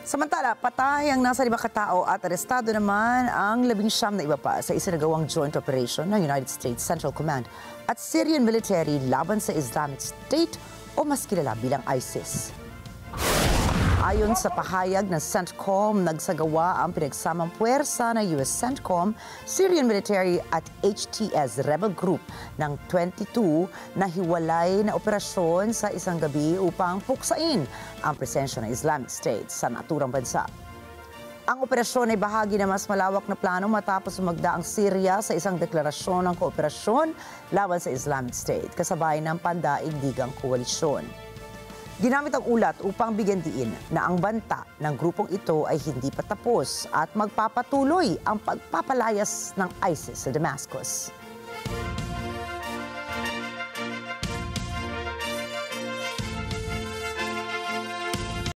Samantala, patay ang nasa 5 katao at arestado naman ang 19 na iba pa sa isinagawang joint operation ng United States Central Command at Syrian military laban sa Islamic State o mas kilala bilang ISIS. Ayon sa pahayag ng CENTCOM, nagsagawa ang pinagsamang puwersa ng US CENTCOM, Syrian military at HTS rebel group ng 22 na hiwalay na operasyon sa isang gabi upang puksain ang presensya ng Islamic State sa naturang bansa. Ang operasyon ay bahagi ng mas malawak na plano matapos sumagda ang Syria sa isang deklarasyon ng kooperasyon laban sa Islamic State kasabay ng pandaigdigang koalisyon. Ginamit ang ulat upang bigyan diin na ang banta ng grupong ito ay hindi pa tapos at magpapatuloy ang pagpapalayas ng ISIS sa Damascus.